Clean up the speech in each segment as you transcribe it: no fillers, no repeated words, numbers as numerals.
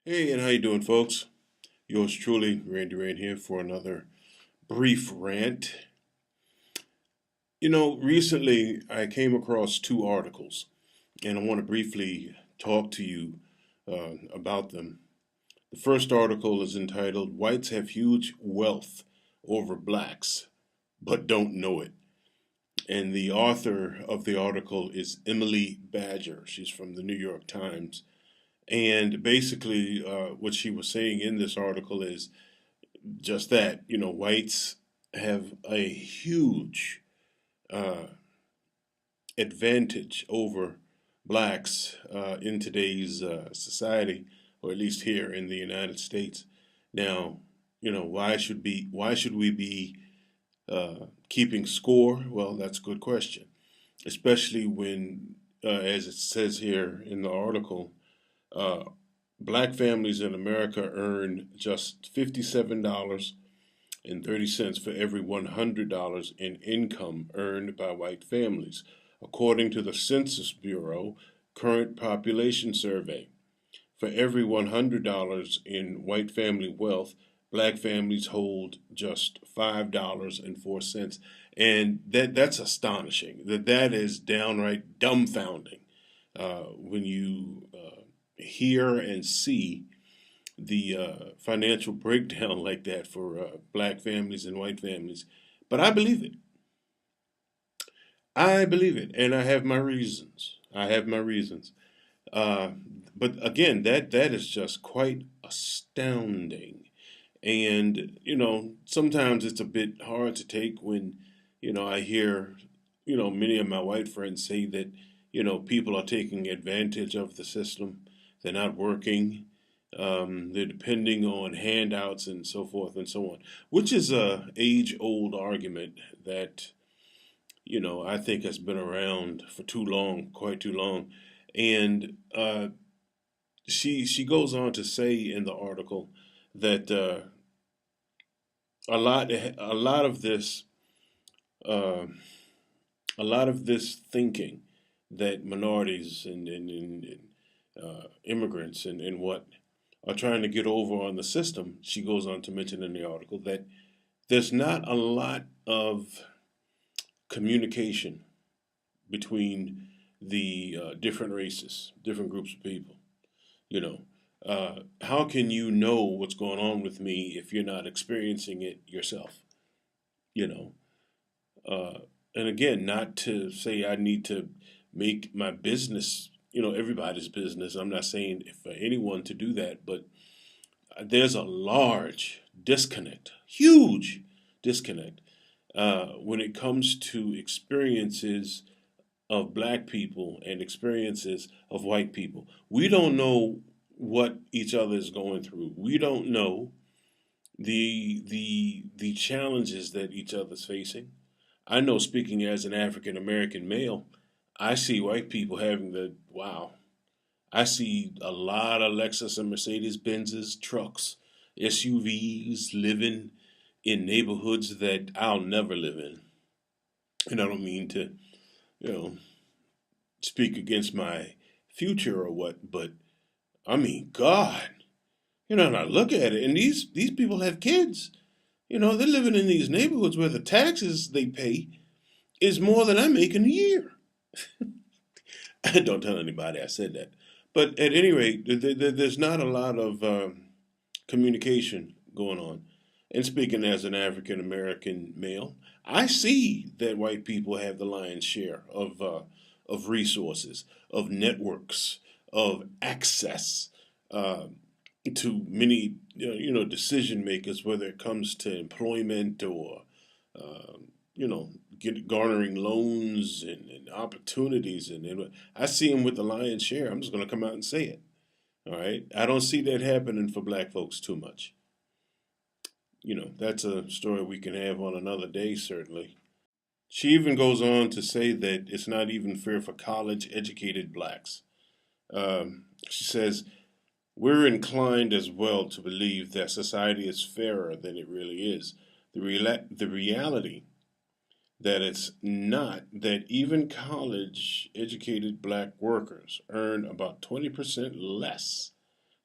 Hey, and how you doing, folks? Yours truly, Randy Rand here for another brief rant. Recently I came across two articles, and I want to briefly talk to you about them. The first article is entitled "Whites Have Huge Wealth Over Blacks, but Don't Know It." And the author of the article is Emily Badger. She's from the New York Times. And basically, what she was saying in this article is just that, whites have a huge uh, advantage over blacks in today's society, or at least here in the United States. Now, why should we be keeping score? Well, that's a good question, especially when, as it says here in the article, uh, black families in America earn just $57.30 for every $100 in income earned by white families, according to the Census Bureau current population survey. For every $100 in white family wealth, black families hold just $5.04. And that's astonishing. That is downright dumbfounding when you hear and see the financial breakdown like that for black families and white families. But I believe it. I believe it, and I have my reasons. I have my reasons. Uh, but again, that is just quite astounding. And sometimes it's a bit hard to take when I hear many of my white friends say that people are taking advantage of the system. They're not working. They're depending on handouts and so forth and so on, which is a age-old argument that I think has been around for too long, quite too long. And she goes on to say in the article that a lot of this uh, a lot of this thinking that minorities and immigrants and what are trying to get over on the system. She goes on to mention in the article that there's not a lot of communication between the different races, different groups of people. You know, how can you know what's going on with me if you're not experiencing it yourself? You know, uh, and again, not to say I need to make my business, everybody's business. I'm not saying for anyone to do that, but there's a large disconnect, huge disconnect, when it comes to experiences of black people and experiences of white people. We don't know what each other is going through. We don't know the challenges that each other's facing. I know, speaking as an African American male, I see white people having the wow. I see a lot of Lexus and Mercedes Benzes, trucks, SUVs living in neighborhoods that I'll never live in. And I don't mean to, you know, speak against my future or what, but I mean, God, and I look at it, and these people have kids. They're living in these neighborhoods where the taxes they pay is more than I make in a year. Don't tell anybody I said that. But at any rate, there's not a lot of communication going on. And speaking as an African American male, I see that white people have the lion's share of resources, of networks, of access uh, to many decision makers, whether it comes to employment or you know garnering loans and opportunities, and I see them with the lion's share. I'm just going to come out and say it. All right, I don't see that happening for black folks too much. That's a story we can have on another day, certainly. She even goes on to say that it's not even fair for college educated blacks. She says, we're inclined as well to believe that society is fairer than it really is. The reality that it's not, that even college educated black workers earn about 20% less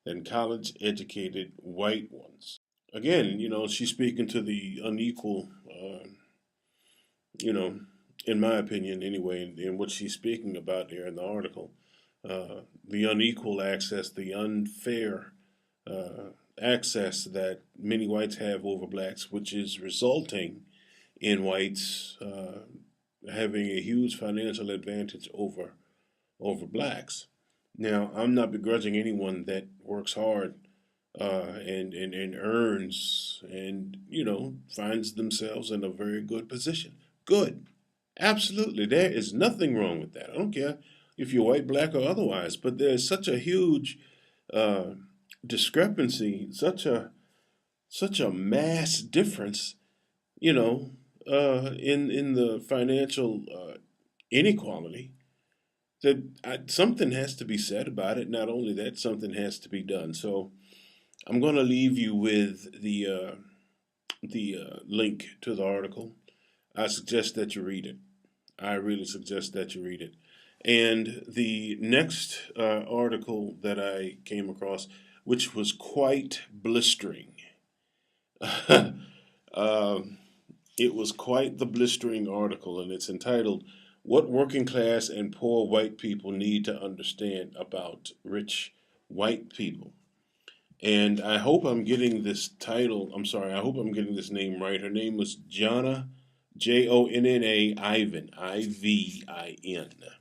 than college-educated white ones. Again, she's speaking to the unequal, you know, in my opinion anyway, in what she's speaking about there in the article, the unequal access, the unfair access that many whites have over blacks, which is resulting in whites having a huge financial advantage over blacks. Now, I'm not begrudging anyone that works hard and earns and finds themselves in a very good position. Good, absolutely. There is nothing wrong with that. I don't care if you're white, black, or otherwise. But there's such a huge uh, discrepancy, such a mass difference, in the financial inequality that something has to be said about it. Not only that, something has to be done. So I'm going to leave you with the link to the article. I suggest that you read it. I really suggest that you read it. And the next article that I came across, which was quite blistering, um, it was quite the blistering article, and it's entitled "What Working Class and Poor White People Need to Understand About Rich White People." And I hope I'm getting this title. I'm sorry. I hope I'm getting this name right. Her name was Jonna, Jonna Ivin, Ivin.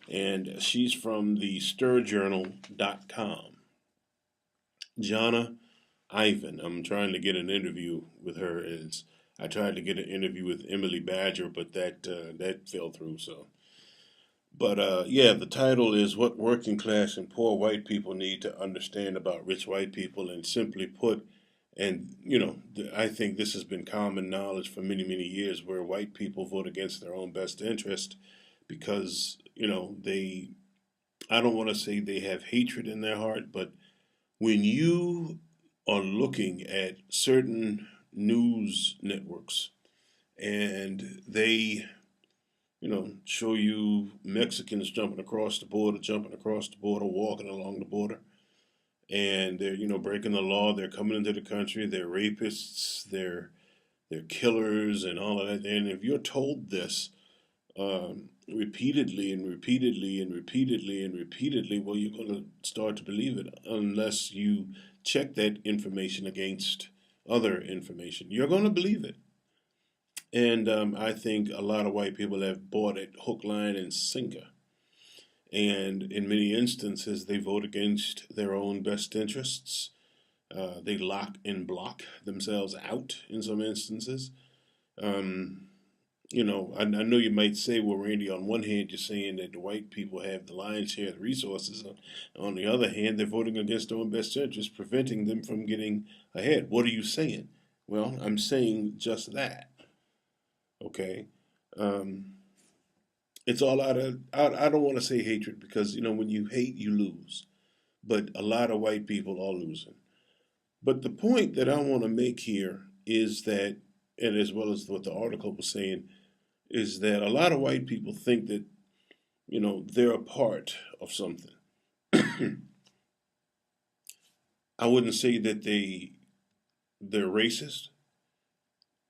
And she's from the stirjournal.com. Jonna Ivin. I'm trying to get an interview with her. I tried to get an interview with Emily Badger, but that fell through. So, but yeah, the title is "What Working Class and Poor White People Need to Understand About Rich White People," and simply put, and I think this has been common knowledge for many, many years, where white people vote against their own best interest because they. I don't want to say they have hatred in their heart, but when you are looking at certain news networks and they show you Mexicans jumping across the border, walking along the border, and they're breaking the law. They're coming into the country. They're rapists. They're killers and all of that. And if you're told this repeatedly and repeatedly and repeatedly and repeatedly, well, you're going to start to believe it unless you check that information against other information. You're going to believe it. And I think a lot of white people have bought it hook, line, and sinker. And in many instances, they vote against their own best interests. They lock and block themselves out in some instances. Um, I know you might say, well, Randy, on one hand, you're saying that the white people have the lion's share of the resources. On the other hand, they're voting against their own best interests, preventing them from getting ahead. What are you saying? Well, I'm saying just that. Okay. Um, it's all out of, I don't want to say hatred because, when you hate, you lose. But a lot of white people are losing. But the point that I want to make here is that, and as well as what the article was saying, is that a lot of white people think that, they're a part of something. I wouldn't say that they're racist,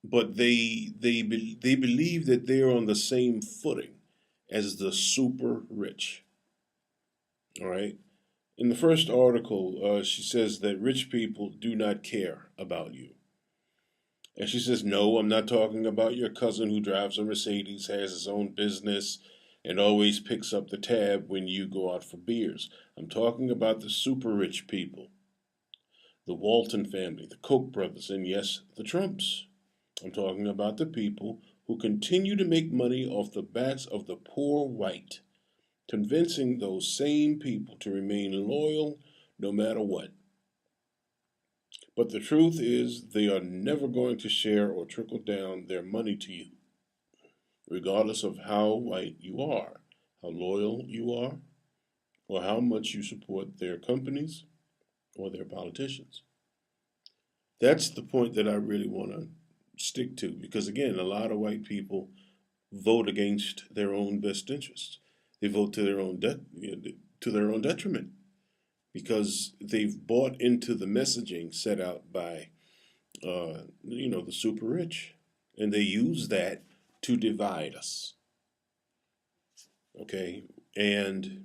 but they believe that they're on the same footing as the super rich. All right. In the first article, she says that rich people do not care about you. And she says, no, I'm not talking about your cousin who drives a Mercedes, has his own business, and always picks up the tab when you go out for beers. I'm talking about the super rich people, the Walton family, the Koch brothers, and yes, the Trumps. I'm talking about the people who continue to make money off the backs of the poor white, convincing those same people to remain loyal no matter what. But the truth is, they are never going to share or trickle down their money to you, regardless of how white you are, how loyal you are, or how much you support their companies or their politicians. That's the point that I really want to stick to because, again, a lot of white people vote against their own best interests. They vote to their own to their own detriment because they've bought into the messaging set out by, the super rich, and they use that to divide us. Okay, and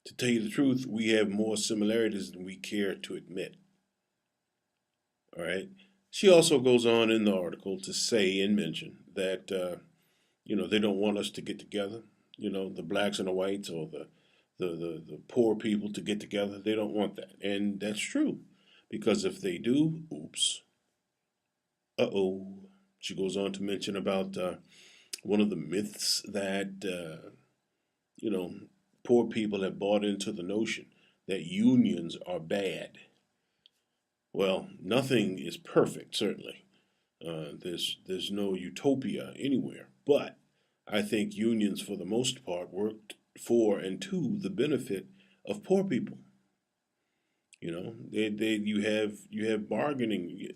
to tell you the truth, we have more similarities than we care to admit. All right. She also goes on in the article to say and mention that they don't want us to get together. The blacks and the whites, or the poor people to get together. They don't want that, and that's true, because if they do, oops, uh-oh. She goes on to mention about one of the myths that you know poor people have bought into the notion that unions are bad. Well, nothing is perfect, certainly. There's no utopia anywhere, but I think unions, for the most part, worked for and to the benefit of poor people. You have bargaining,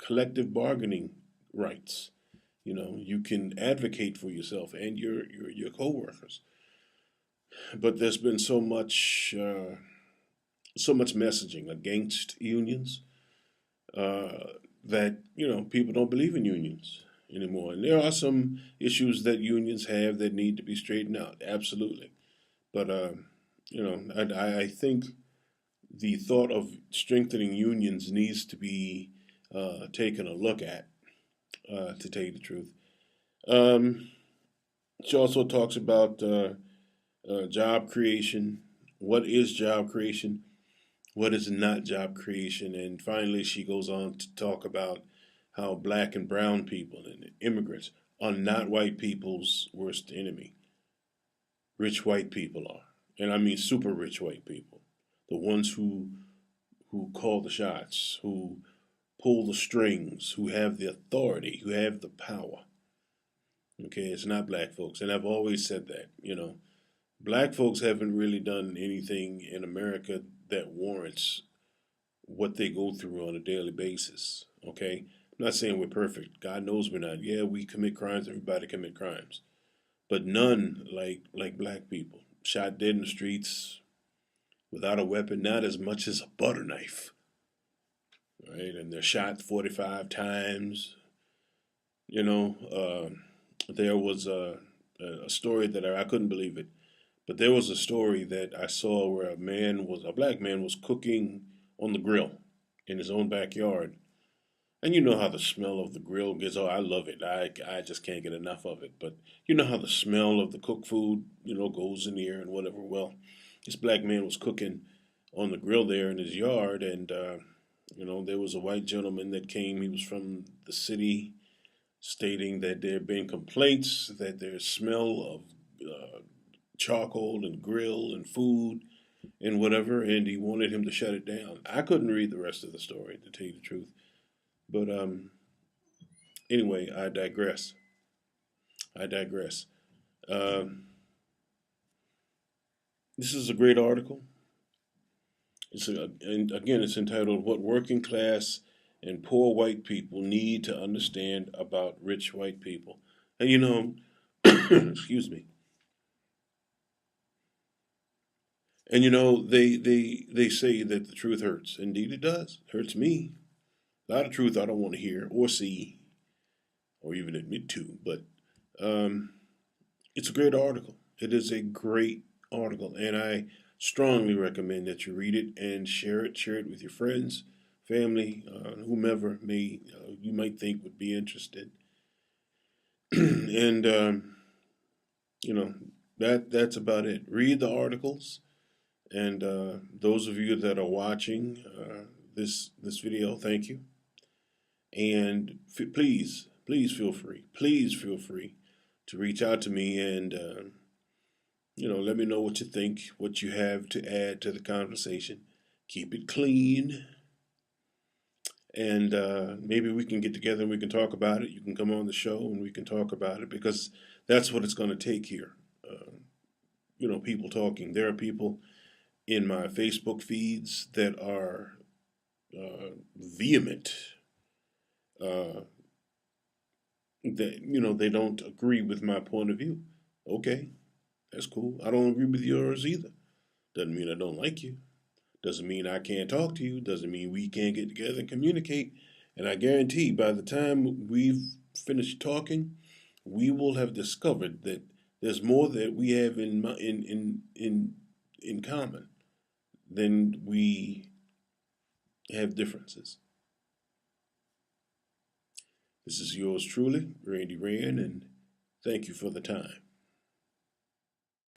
collective bargaining rights. You can advocate for yourself and your coworkers. But there's been so much messaging against unions, uh, that people don't believe in unions anymore. And there are some issues that unions have that need to be straightened out, absolutely. But I think the thought of strengthening unions needs to be taken a look at, to tell you the truth. Um, she also talks about job creation. What is job creation? What is not job creation? And finally, she goes on to talk about how black and brown people and immigrants are not white people's worst enemy. Rich white people are. And I mean super rich white people. The ones who call the shots, who pull the strings, who have the authority, who have the power. Okay, it's not black folks. And I've always said that. Black folks haven't really done anything in America that warrants what they go through on a daily basis. Okay? I'm not saying we're perfect. God knows we're not. Yeah, we commit crimes. Everybody commit crimes. But none like black people. Shot dead in the streets without a weapon, not as much as a butter knife. Right? And they're shot 45 times. You know, there was a story that I couldn't believe it. But there was a story that I saw where a black man was cooking on the grill in his own backyard. And you know how the smell of the grill gets. Oh, I love it. I just can't get enough of it. But you know how the smell of the cooked food, goes in the air and whatever. Well, this black man was cooking on the grill there in his yard, and there was a white gentleman that came. He was from the city, stating that there had been complaints that there's smell of charcoal and grill and food and whatever, and he wanted him to shut it down. I couldn't read the rest of the story, to tell you the truth. But anyway, I digress. I digress. Um, this is a great article. And again, it's entitled "What Working Class and Poor White People Need to Understand About Rich White People." And excuse me. And they say that the truth hurts. Indeed, it does. It hurts me. A lot of truth I don't want to hear or see or even admit to. But um, it's a great article. It is a great article, and I strongly recommend that you read it and share it. Share it with your friends, family, whomever you might think would be interested. And you know that's about it. Read the articles, and those of you that are watching this video, thank you. And please feel free. Please feel free to reach out to me and let me know what you think, what you have to add to the conversation. Keep it clean, and maybe we can get together and we can talk about it. You can come on the show and we can talk about it, because that's what it's going to take here. People talking. There are people in my Facebook feeds that are vehement. Uh, that they don't agree with my point of view. Okay, that's cool. I don't agree with yours either. Doesn't mean I don't like you. Doesn't mean I can't talk to you. Doesn't mean we can't get together and communicate. And I guarantee by the time we've finished talking, we will have discovered that there's more that we have in common than we have differences. This is yours truly, Randee Rand, and thank you for the time.